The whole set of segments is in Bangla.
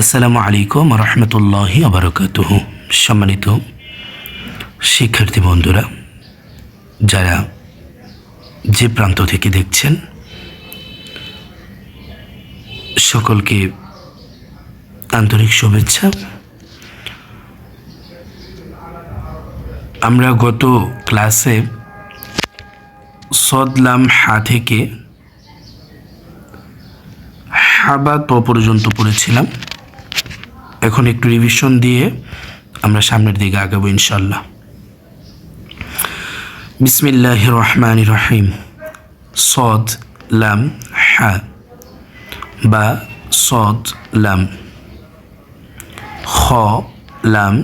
আসসালামু আলাইকুম রহমতুল্লাহি আবরকাতুহু। সম্মানিত শিক্ষার্থী বন্ধুরা, যারা যে প্রান্ত থেকে দেখছেন, সকলকে আন্তরিক শুভেচ্ছা। আমরা গত ক্লাসে সদলাম হা থেকে হাবা ত পর্যন্ত পড়েছিলাম। এখন একটু রিভিশন দিয়ে আমরা সামনের দিকে আগাবো ইনশাল্লাহ। বিসমিল্লাহির রহমানির রহিম। সদ লাম হা বা সদ লাম, খ লাম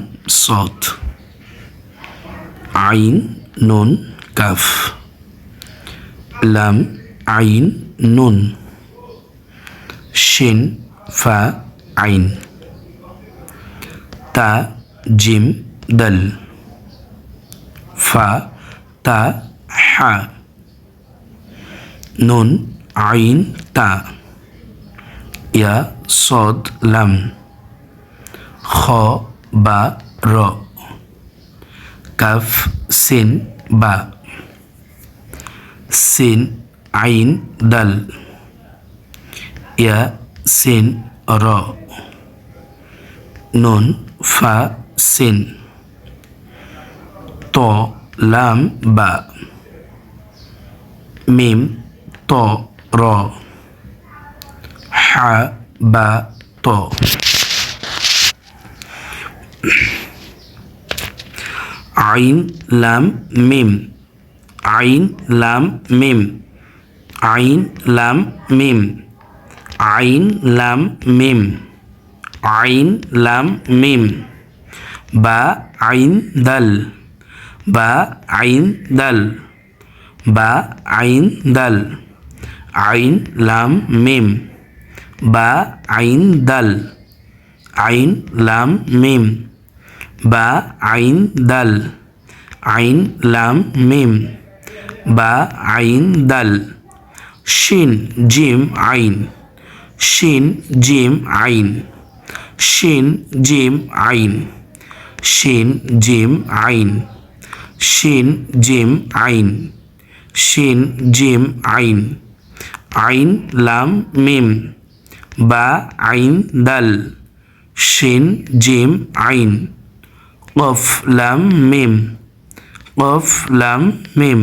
সদ, আইন নুন কাফ, লাম আইন নুন, শিন ফা আইন, তা জিম দল, ফা তা হা, নুন আইন তা, ইয়া সদ লাম, খ বা র, কাফ সিন বা, সিন আইন দল, ইয়া সিন র, নুন ফা সিন, ত লাম বা, মিম ত র, হা বা ত, আইন লাম মিম, আইন লাম মিম, আইন লাম মিম, আইন লাম মিম, আইন লাম মিম, বা আইন দাল, বা আইন দাল, বা আইন দাল, আইন লাম মিম, বা আইন দাল, আইন লাম মিম, বা আইন দাল, আইন লাম মিম, বা আইন দাল, শিন জিম আইন, শিন জিম আইন, শিন জিম আইন, শিন জিম আইন, শিন জিম আইন, শিন জিম আইন, আইন লাম মিম, বা আইন দাল, শিন জিম আইন, কফ লাম মিম, কফ লাম মিম,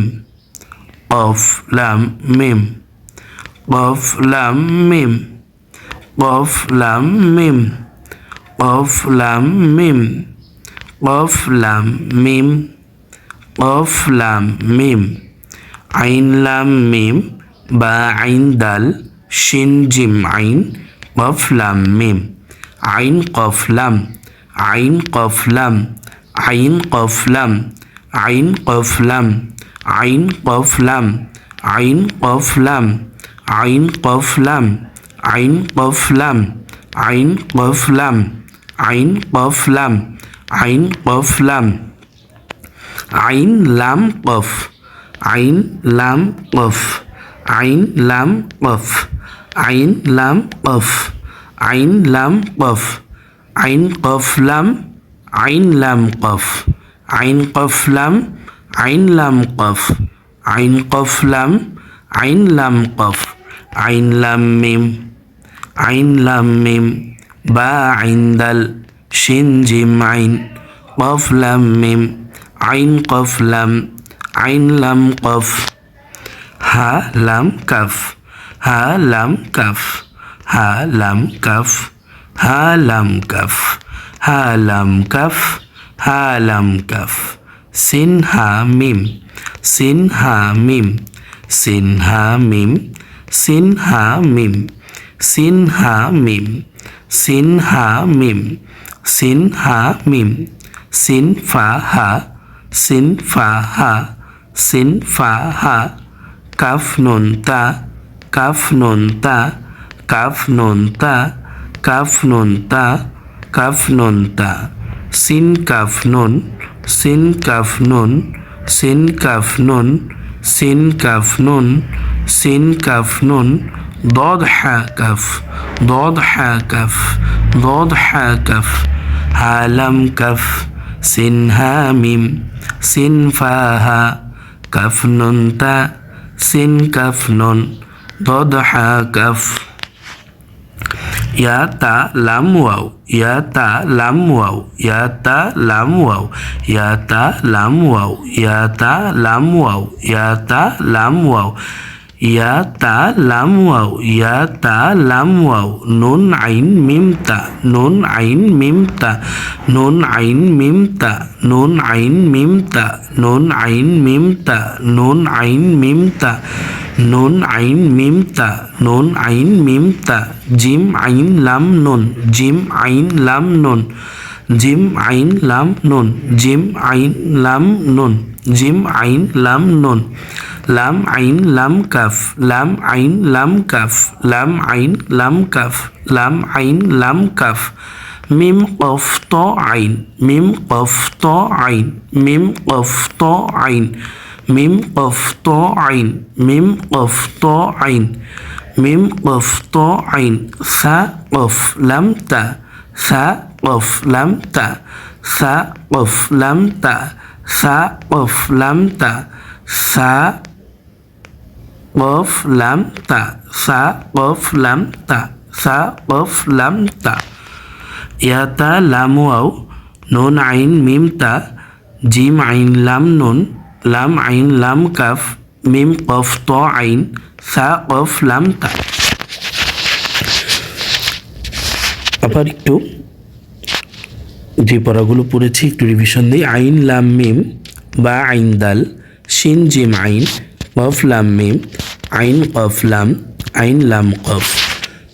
কফ লাম মিম, কফ লাম মিম, কফ লাম মিম, কফ লাম মিম, কফ লাম মিম, কফ লাম মিম, আইন লাম মিম, বা আইন দাল, শিন জিম আইন, কফ লাম মিম, আইন কফ লাম, আইন কফ লাম, আইন কফ লাম, আইন কফ লাম, আইন কফ লাম, আইন কফ লাম, আইন কফ লাম, আইন কফ লাম, আইন কফ লাম, আইন কফ লাম, আইন কফ লাম, আইন লাম কফ, আইন লাম কফ, আইন লাম কফ, আইন লাম কফ, আইন লাম কফ, আইন কফ লাম, আইন লাম কফ, আইন কফ লাম, আইন লাম কফ, আইন কফ লাম, আইন লাম কফ, আইন লাম মিম, আইন লাম মিম, বা আইন দাল, শিন জিম আইন, কফ লাম মিম, আইন কফ লাম, আইন লাম কফ, হা লাম কাফ, হা লাম কাফ, হা লাম কাফ, হা লাম কাফ, হা লাম কাফ, হা লাম কাফ, সিন হা মিম, সিন হা মিম, সিন হা মিম, সিন হা মিম, সিন হা মিম, সিন হা মিম, সিন হা মিম, সিন ফা হা, সিন ফা হা, সিন ফা হা, কাফ নুন তা, কাফ নুন তা, কাফ নুন তা, কাফ নুন তা, কাফ নুন তা, সিন কাফ নুন, সিন কাফ নুন, সিন কাফ নুন, সিন কাফ নুন, সিন কাফ নুন, ضاد حا كف، ضاد حا كف، ضاد حا كف ها لام كف سين ها ميم سين فا ها كف نون تا سين كف نون ضاد حا كف يا تا لام واو يا تا لام واو يا تا لام واو يا تا لام واو يا تا لام واو يا تا لام واو يا تا لام واو يا تا لام واو نون عين ميم تا نون عين ميم تا نون عين ميم تا نون عين ميم تا نون عين ميم تا نون عين ميم تا نون عين ميم تا نون عين ميم تا جيم عين لام نون جيم عين لام نون جيم عين لام نون جيم عين لام نون جيم عين لام نون لام عين لام كاف لام عين لام كاف لام عين لام كاف لام عين لام كاف ميم قاف طا عين ميم قاف طا عين ميم قاف طا عين ميم قاف طا عين ميم قاف طا عين ميم قاف طا عين ثا قاف لام تا ثا قاف لام تا ثا قاف لام تا ثا قاف لام تا ثا قاف لام تا ثا قاف لام تا ثا قاف لام تا يا تا لام واو نون عين ميم تا جيم عين لام نون لام عين لام كاف ميم قاف طا عين ثا قاف لام تا আবার একটু যে পড়াগুলো পড়েছি একটু রিভিশন দিই আইন লাম মিম বা আইন দাল শিন জিম আইন কফ লাম মিম আইন কফ লাম আইন লাম কফ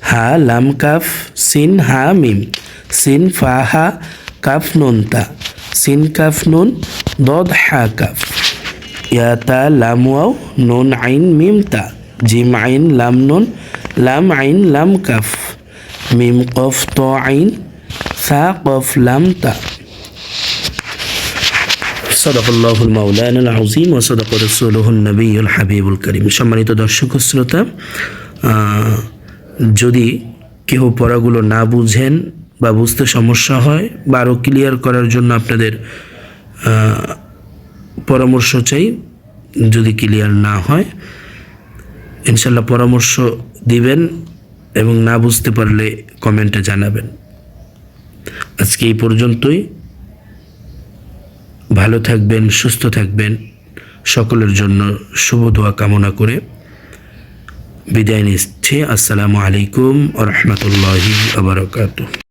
হা লাম কাফ সিন হা মিম সিন ফা হা কাফ নুন তা সিন কাফ নুন দদ হা কাফ ইয়া তা লাম ওয়াও নুন আইন মিম তা জিম আইন লাম নুন লাম আইন লাম কাফ মিম কফ ত আইন ثا قاف لام تا صدق الله المولانا العظيم وصدق رسوله النبي الحبيب الكريم সম্মানিত দর্শক শ্রোতা যদি কেউ পড়াগুলো না বুঝেন বা বুঝতে সমস্যা হয় বা আরও ক্লিয়ার করার জন্য আপনাদের পরামর্শ চাই যদি ক্লিয়ার না হয় ইনশাআল্লাহ পরামর্শ দিবেন এবং না বুঝতে পারলে কমেন্টে জানাবেন আজকে এই পর্যন্তই ভালো থাকবেন সুস্থ থাকবেন সকলের জন্য শুভ দোয়া কামনা করে বিদায় নিচ্ছি আসসালামু আলাইকুম ওয়া রাহমাতুল্লাহি ওয়া বারাকাতুহু